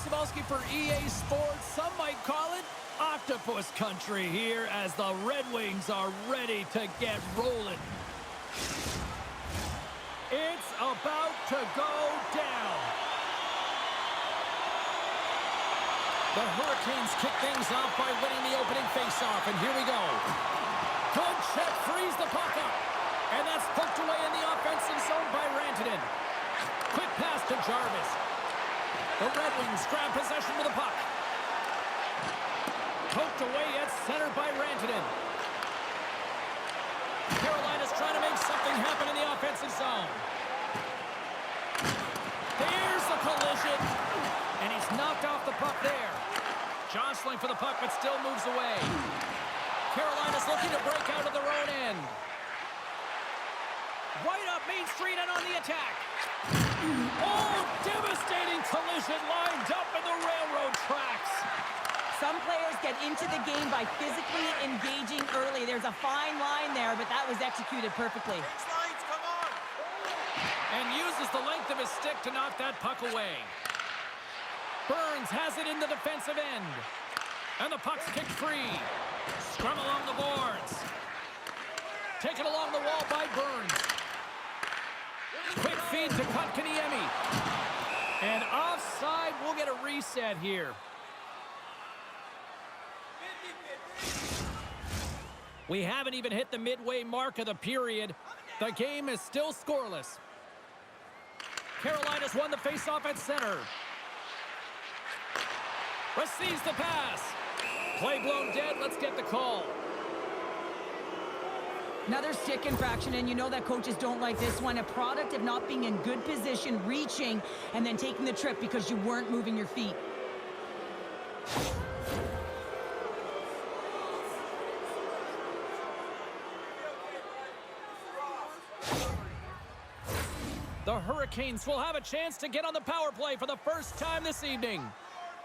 Cebulski for EA Sports. Some might call it Octopus Country here as the Red Wings are ready to get rolling. It's about to go down. The Hurricanes kick things off by winning the opening faceoff, and here we go. Good check, frees the puck up. And that's poked away in the offensive zone by Rantanen. Quick pass to Jarvis. The Red Wings grab possession with the puck. Poked away at center by Rantanen. Carolina's trying to make something happen in the offensive zone. There's the collision. And he's knocked off the puck there. Jostling for the puck, but still moves away. Carolina's looking to break out of their own end. Right up Main Street and on the attack. Oh, devastating collision lined up in the railroad tracks. Some players get into the game by physically engaging early. There's a fine line there, but that was executed perfectly. Lines, come on! And uses the length of his stick to knock that puck away. Burns has it in the defensive end. And the puck's kicked free. Scrum along the boards. Taken along the wall by Burns. Quick feed to Kotkaniemi. And offside, we'll get a reset here. We haven't even hit the midway mark of the period. The game is still scoreless. Carolina's won the faceoff at center. Receives the pass. Play blown dead. Let's get the call. Another stick infraction, and you know that coaches don't like this one. A product of not being in good position, reaching, and then taking the trip because you weren't moving your feet. The Hurricanes will have a chance to get on the power play for the first time this evening.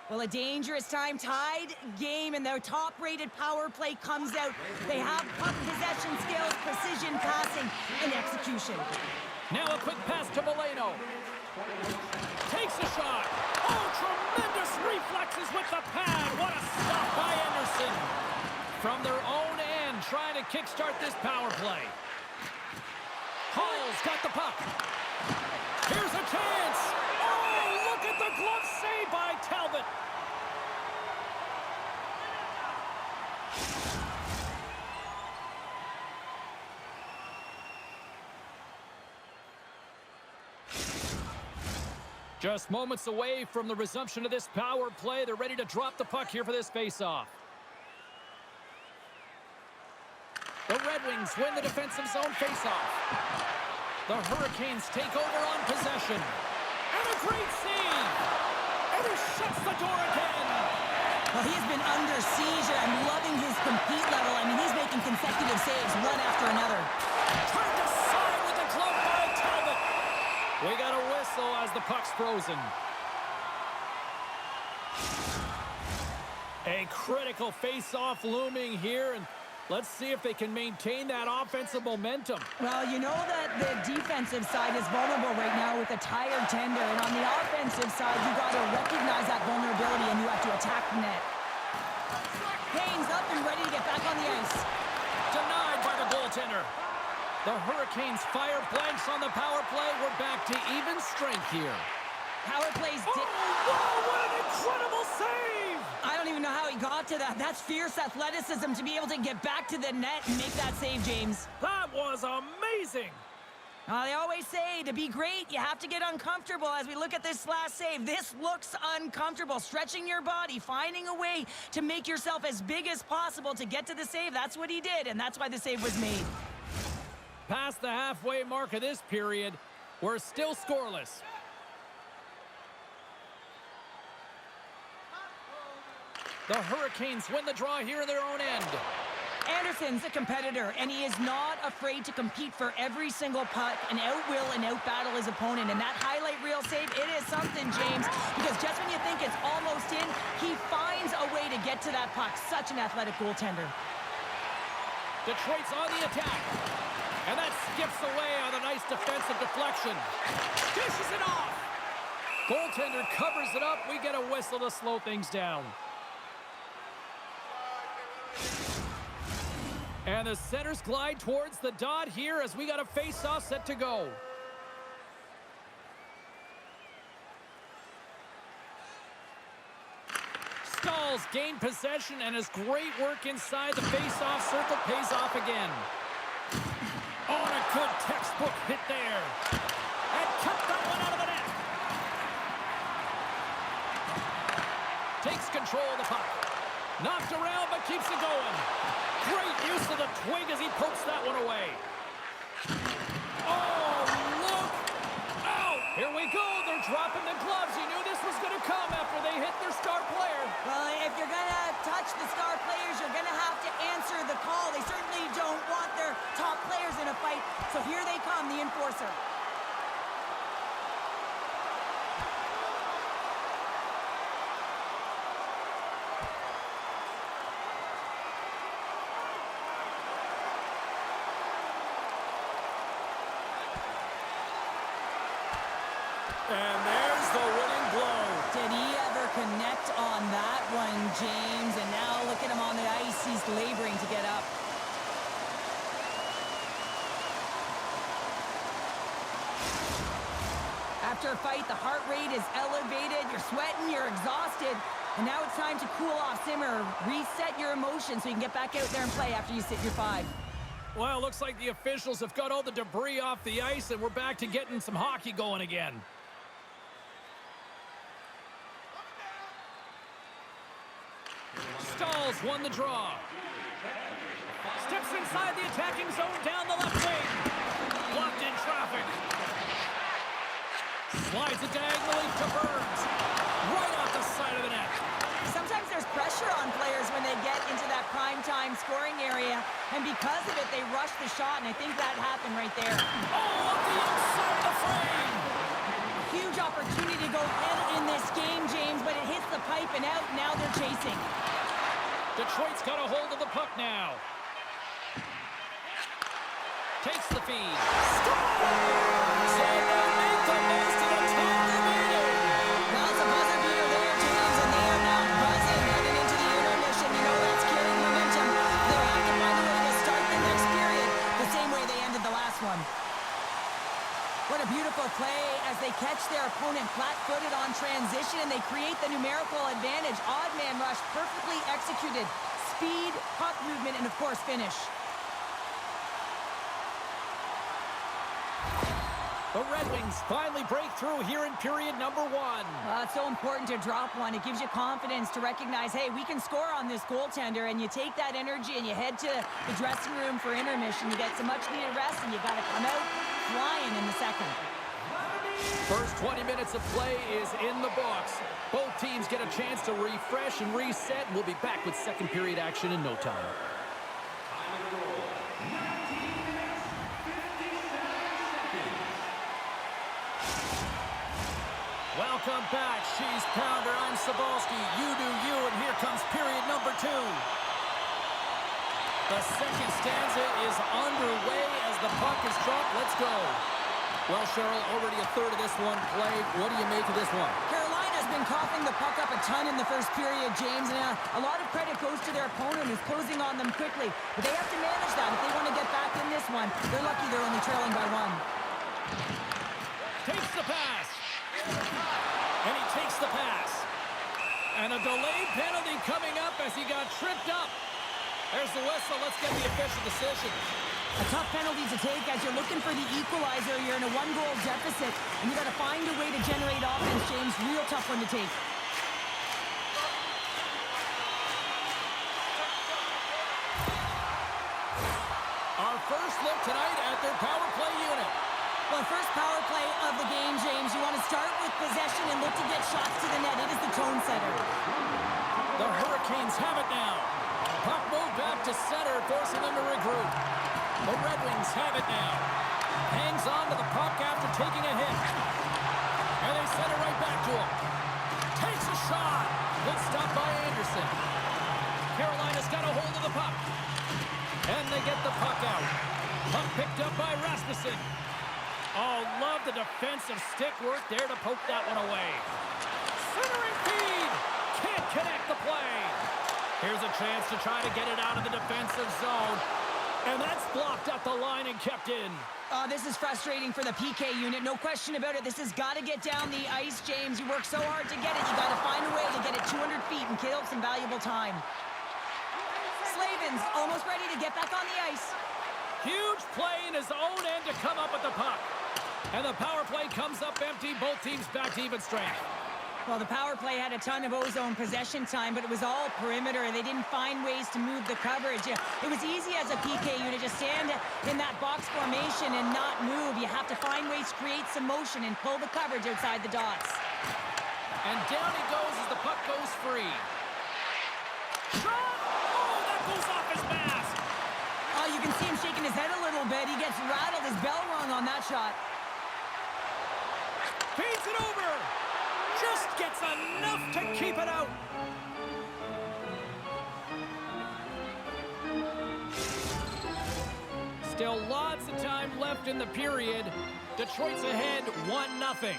Well, a dangerous time, tied game, and their top-rated power play comes out. They have puck possession skills, precision passing, and execution. Now a quick pass to Valeno. Takes a shot. Oh, tremendous reflexes with the pad. What a stop by Anderson. From their own end, trying to kickstart this power play. Hall's got the puck. Here's a chance. Oh, look at the glove save by Talbot. Just moments away from the resumption of this power play. They're ready to drop the puck here for this faceoff. The Red Wings win the defensive zone faceoff. The Hurricanes take over on possession. And a great save! And he shuts the door again! Well, he's been under siege, and I'm loving his compete level. I mean, he's making consecutive saves one after another. Turned aside with the glove by Talbot. We got a whistle as the puck's frozen. A critical face-off looming here, and let's see if they can maintain that offensive momentum. Well, you know that the defensive side is vulnerable right now with a tired tender, and on the offensive side, you got to recognize that vulnerability and you have to attack the net. Kane's up and ready to get back on the ice. Denied by the goaltender. The Hurricanes fire blanks on the power play. We're back to even strength here. Power plays. Oh, wow, what an incredible save! I don't even know how he got to that. That's fierce athleticism to be able to get back to the net and make that save, James. That was amazing. They always say to be great, you have to get uncomfortable. As we look at this last save, this looks uncomfortable. Stretching your body, finding a way to make yourself as big as possible to get to the save. That's what he did, and that's why the save was made. Past the halfway mark of this period, we're still scoreless. The Hurricanes win the draw here in their own end. Anderson's a competitor, and he is not afraid to compete for every single puck and outwill and outbattle his opponent. And that highlight reel save, it is something, James, because just when you think it's almost in, he finds a way to get to that puck. Such an athletic goaltender. Detroit's on the attack. And that skips away on a nice defensive deflection. Dishes it off. Goaltender covers it up. We get a whistle to slow things down. And the centers glide towards the dot here as we got a face-off set to go. Stalls gain possession, and his great work inside the face-off circle pays off again. Oh, and a good textbook hit there. And kept that one out of the net. Takes control of the puck. Knocked around, but keeps it going. Great use of the twig as he pokes that one away. Oh, look out. Here we go. They're dropping the gloves. You knew this was going to come after they hit their star player. Well, if you're going to touch the star players, you're going to have to answer the call. They certainly don't want their top players in a fight. So here they come, the enforcer. And there's the winning blow. Did he ever connect on that one, James? And now look at him on the ice. He's laboring to get up. After a fight, the heart rate is elevated. You're sweating, you're exhausted. And now it's time to cool off, simmer, reset your emotions so you can get back out there and play after you sit your 5. Well, looks like the officials have got all the debris off the ice, and we're back to getting some hockey going again. Stalls won the draw. Steps inside the attacking zone down the left wing. Blocked in traffic. Slides it diagonally to Burns. Right off the side of the net. Sometimes there's pressure on players when they get into that prime-time scoring area, and because of it, they rush the shot, and I think that happened right there. Oh, up the inside of the frame! Huge opportunity to go ahead in this game, James, but it hits the pipe and out. Now they're chasing. Detroit's got a hold of the puck now. Takes the feed. Scores! And they make the most of the time remaining. Well, it's a buzzer beater there, James, and they are now buzzing heading into the intermission. You know that's carrying momentum. They'll have to find a way to start the next period the same way they ended the last one. What a beautiful play as they catch their opponent flat-footed on transition, and they create the numerical advantage. Odd man rush, perfectly executed. Speed, puck movement, and of course, finish. The Red Wings finally break through here in period number 1. It's so important to drop one. It gives you confidence to recognize, hey, we can score on this goaltender, and you take that energy and you head to the dressing room for intermission. You get some much-needed rest, and you got to come out flying in the second. First 20 minutes of play is in the books. Both teams get a chance to refresh and reset, and we'll be back with second period action in no time. Welcome back, She's Pounder. I'm Sabalski. You do you, and here comes period number 2. The second stanza is underway as the puck is dropped. Let's go. Well, Cheryl, already a third of this one played. What do you make of this one? Carolina's been coughing the puck up a ton in the first period, James, and a lot of credit goes to their opponent who's closing on them quickly. But they have to manage that if they want to get back in this one. They're lucky they're only trailing by 1. Takes the pass. And he takes the pass. And a delayed penalty coming up as he got tripped up. There's the whistle. Let's get the official decision. A tough penalty to take as you're looking for the equalizer. You're in a 1-goal deficit, and you got to find a way to generate offense, James. Real tough one to take. Our first look tonight at their power play unit. Well, first power play of the game, James. You want to start with possession and look to get shots to the net. It is the tone setter. The Hurricanes have it now. Puck moved back to center, forcing them to regroup. The Red Wings have it now. Hangs on to the puck after taking a hit. And they send it right back to him. Takes a shot. Good stop by Anderson. Carolina's got a hold of the puck. And they get the puck out. Puck picked up by Rasmussen. Oh, love the defensive stick work there to poke that one away. Centering feed. Can't connect the play. Here's a chance to try to get it out of the defensive zone. And that's blocked at the line and kept in. This is frustrating for the PK unit. No question about it. This has got to get down the ice, James. You work so hard to get it. You got to find a way to get it 200 feet and kill some valuable time. Slavin's almost ready to get back on the ice. Huge play in his own end to come up with the puck. And the power play comes up empty. Both teams back to even strength. Well, the power play had a ton of ozone possession time, but it was all perimeter. They didn't find ways to move the coverage. It was easy as a PK unit to stand in that box formation and not move. You have to find ways to create some motion and pull the coverage outside the dots. And down he goes as the puck goes free. Shot! Oh, that goes off his mask. Oh, you can see him shaking his head a little bit. He gets rattled. His bell rung on that shot. Feeds it over. Just gets enough to keep it out. Still lots of time left in the period. Detroit's ahead 1-0.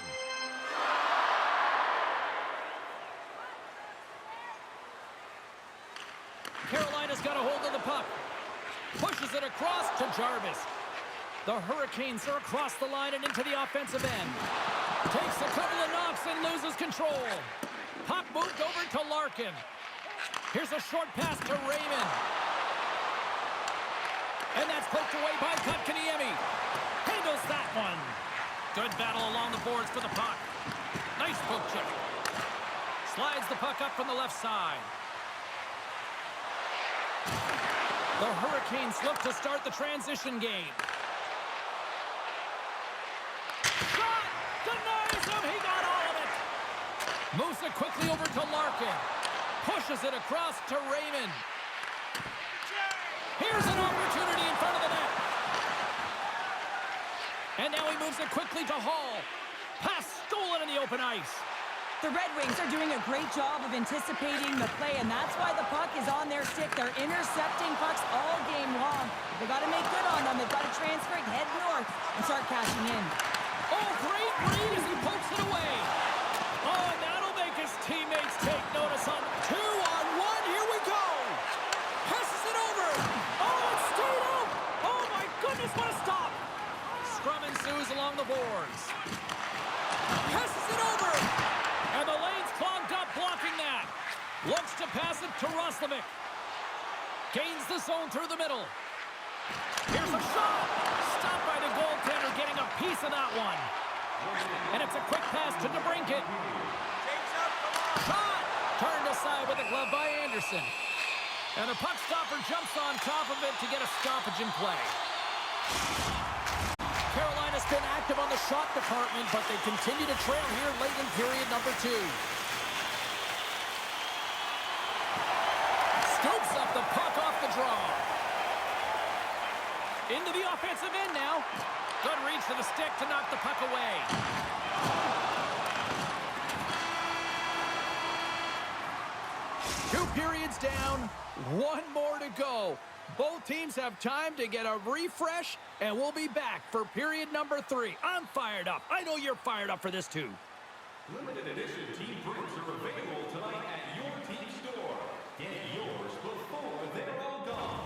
Carolina's got a hold of the puck. Pushes it across to Jarvis. The Hurricanes are across the line and into the offensive end. Takes a couple of knocks and loses control. Puck moved over to Larkin. Here's a short pass to Raymond. And that's poked away by Kotkaniemi. Handles that one. Good battle along the boards for the puck. Nice poke check. Slides the puck up from the left side. The Hurricanes look to start the transition game. Denies him, he got all of it. Moves it quickly over to Larkin. Pushes it across to Raymond. Here's an opportunity in front of the net. And now he moves it quickly to Hall. Pass stolen in the open ice. The Red Wings are doing a great job of anticipating the play, and that's why the puck is on their stick. They're intercepting pucks all game long. They got to make good on them. They've got to transfer it, head north, and start cashing in. Oh, great read as he pokes it away. Oh, and that'll make his teammates take notice on 2-on-1. Here we go. Passes it over. Oh, it's stayed out. Oh, my goodness, what a stop. Scrum ensues along the boards. Passes it over. And the lane's clogged up, blocking that. Looks to pass it to Roslovic. Gains the zone through the middle. Here's a shot. Stopped by the goaltender, getting a piece of that one. And it's a quick pass to DeBrincat. Shot! Turned aside with a glove by Anderson. And the puck stopper jumps on top of it to get a stoppage in play. Carolina's been active on the shot department, but they continue to trail here late in period number 2. Scoops up the puck off the draw. Into the offensive end now. Good reach to the stick to knock the puck away. Two periods down, one more to go. Both teams have time to get a refresh, and we'll be back for period number 3. I'm fired up. I know you're fired up for this too. Limited edition team drinks are available tonight at your team store. Get yours before they're all gone.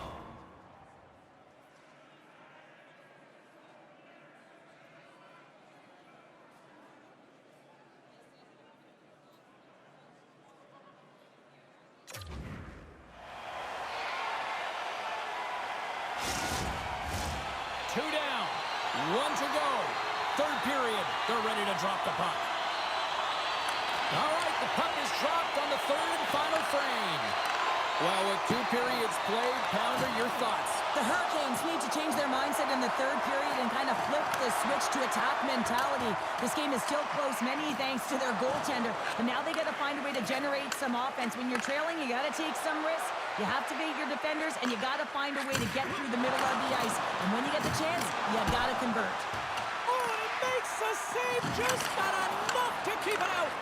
Two down, one to go. Third period, they're ready to drop the puck. All right, the puck is dropped on the third and final frame. Well, with 2 periods played, Pounder, your thoughts? The Hurricanes need to change their mindset in the third period and kind of flip the switch to attack mentality. This game is still close, many thanks to their goaltender, but now they got to find a way to generate some offense. When you're trailing, you got to take some risks. You have to beat your defenders, and you got to find a way to get through the middle of the ice. And when you get the chance, you got to convert. Oh, it makes a save, just not enough to keep it out.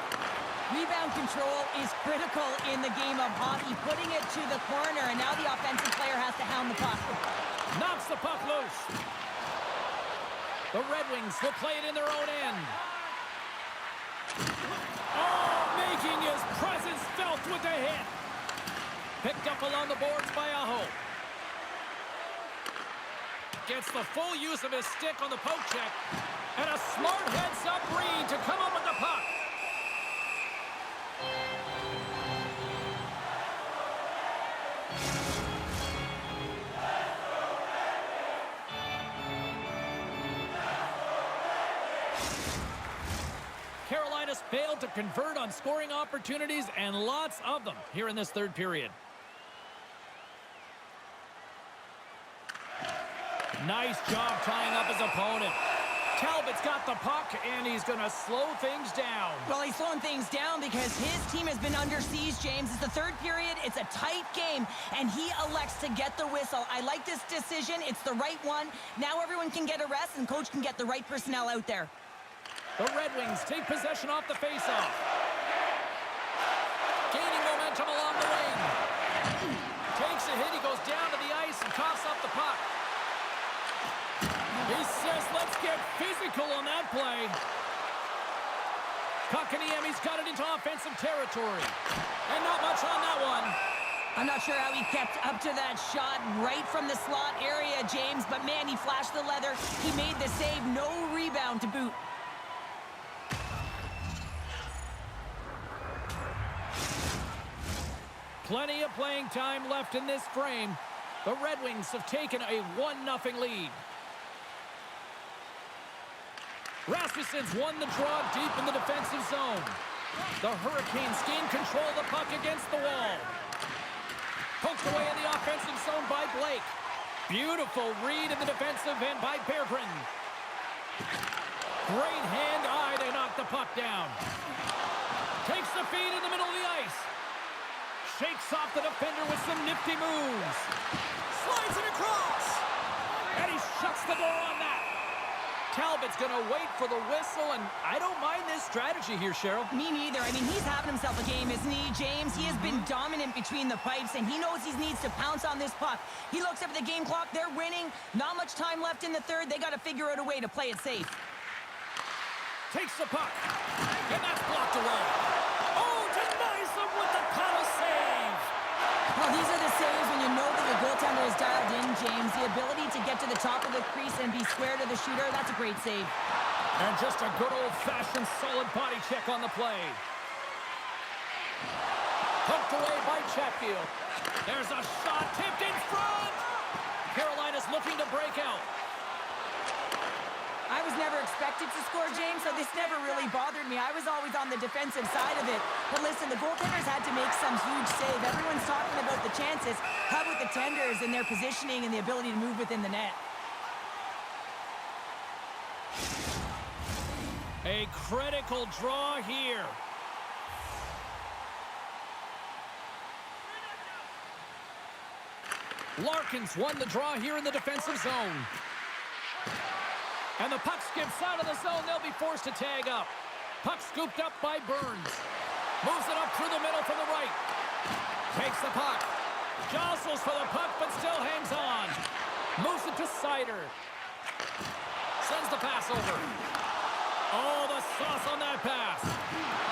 Rebound control is critical in the game of hockey, putting it to the corner, and now the offensive player has to hound the puck. Knocks the puck loose. The Red Wings will play it in their own end. Oh, making his presence felt with the hit. Picked up along the boards by Aho. Gets the full use of his stick on the poke check. And a smart heads-up read to come up with the puck. Carolina's failed to convert on scoring opportunities, and lots of them here in this third period. Nice job tying up his opponent. Talbot's got the puck, and he's going to slow things down. Well, he's slowing things down because his team has been under siege, James. It's the third period. It's a tight game, and he elects to get the whistle. I like this decision. It's the right one. Now everyone can get a rest, and coach can get the right personnel out there. The Red Wings take possession off the faceoff. Gaining momentum along the wing. Takes a hit. He goes down to the ice and coughs up the puck. He says, let's get physical on that play. Kotkaniemi's got it into offensive territory. And not much on that one. I'm not sure how he kept up to that shot right from the slot area, James, but man, he flashed the leather. He made the save. No rebound to boot. Plenty of playing time left in this frame. The Red Wings have taken a 1-0 lead. Rasmussen's won the draw deep in the defensive zone. The Hurricanes gain control of the puck against the wall. Poked away in the offensive zone by Blake. Beautiful read in the defensive end by Berggren. Great hand-eye to knock the puck down. Takes the feed in the middle of the ice. Shakes off the defender with some nifty moves. Slides it across. And he shuts the door on that. Talbot's going to wait for the whistle, and I don't mind this strategy here, Cheryl. Me neither. I mean, he's having himself a game, isn't he, James? He has been dominant between the pipes, and he knows he needs to pounce on this puck. He looks up at the game clock. They're winning. Not much time left in the third. They got to figure out a way to play it safe. Takes the puck, and that's blocked away. Oh, denies them with the paddle save. Well, these are the saves when you know that your goaltender is dialed in, James. The ability to get to the top of the crease and be square to the shooter, that's a great save. And just a good old-fashioned solid body check on the play. Poked away by Chatfield. There's a shot tipped in front. Carolina's looking to break out. I was never expected to score, James, so this never really bothered me. I was always on the defensive side of it. But listen, the goaltenders had to make some huge save. Everyone's talking about the chances. How about the tenders and their positioning and the ability to move within the net? A critical draw here. Larkin's won the draw here in the defensive zone. And the puck skips out of the zone. They'll be forced to tag up. Puck scooped up by Burns. Moves it up through the middle from the right. Takes the puck. Jostles for the puck, but still hangs on. Moves it to Seider. Sends the pass over. Oh, the sauce on that pass.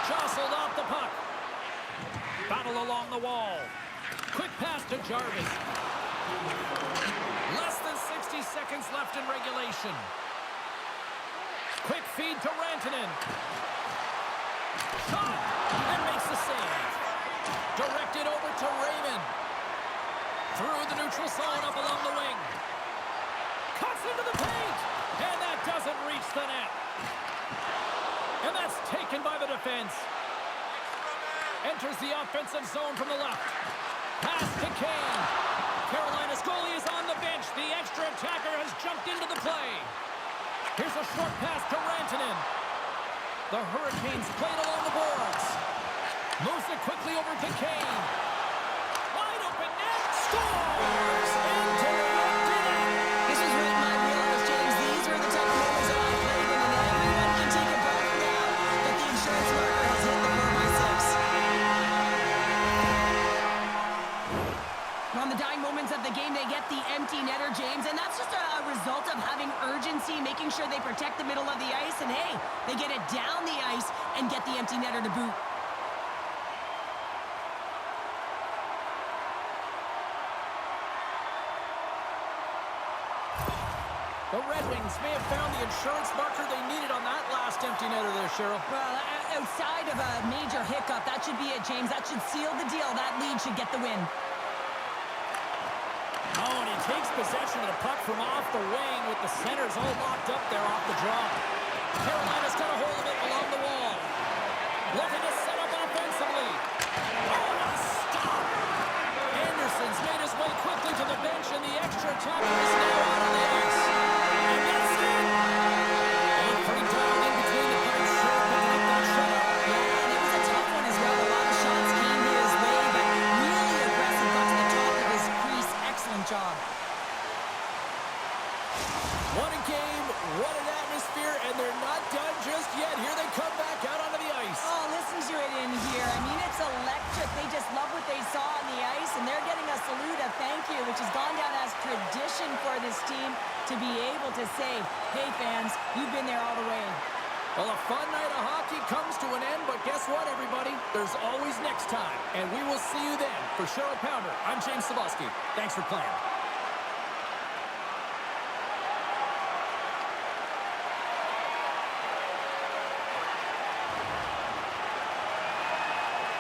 Jostled off the puck. Battle along the wall. Quick pass to Jarvis. Less than 60 seconds left in regulation. Quick feed to Rantanen. Shot! And makes the save. Directed over to Raymond. Through the neutral zone up along the wing. Cuts into the paint! And that doesn't reach the net. And that's taken by the defense. Enters the offensive zone from the left. Pass to Kane. Carolina's goalie is on the bench. The extra attacker has jumped into the play. Here's a short pass to Rantanen. The Hurricanes played along the boards. Moves it quickly over to Kane. Wide open net. Scores! Into the empty net. This was written by realists, James. These were the type of moments that I played in, and everyone can take a breath now that the insurance marker has hit the 4x6. On the dying moments of the game, they get the empty netter, James, and that's just a result of having urgency, making sure they protect They get it down the ice and get the empty netter to boot. The Red Wings may have found the insurance marker they needed on that last empty netter there, Cheryl. Well, outside of a major hiccup, that should be it, James. That should seal the deal. That lead should get the win. Oh, and he takes possession of the puck from off the wing with the centers all locked up there off the draw. Carolina's got a hold of it along the wall. Looking to set up offensively. Oh, what a stop! Anderson's made his way quickly to the bench, and the extra attacker is now out on the ice. And that's it! And pretty dialed in between the pipes, sure picking up that shutout. Yeah, and it was a tough one as well. A lot of shots came his way, but really aggressive, got to the top of his crease. Excellent job. What a game, what an atmosphere, and they're not done just yet. Here they come back out onto the ice. Oh, listen to it in here. I mean, it's electric. They just love what they saw on the ice, and they're getting a salute, a thank you, which has gone down as tradition for this team to be able to say, hey, fans, you've been there all the way. Well, a fun night of hockey comes to an end, but guess what, everybody? There's always next time, and we will see you then. For Cheryl Pounder, I'm James Cebulski. Thanks for playing.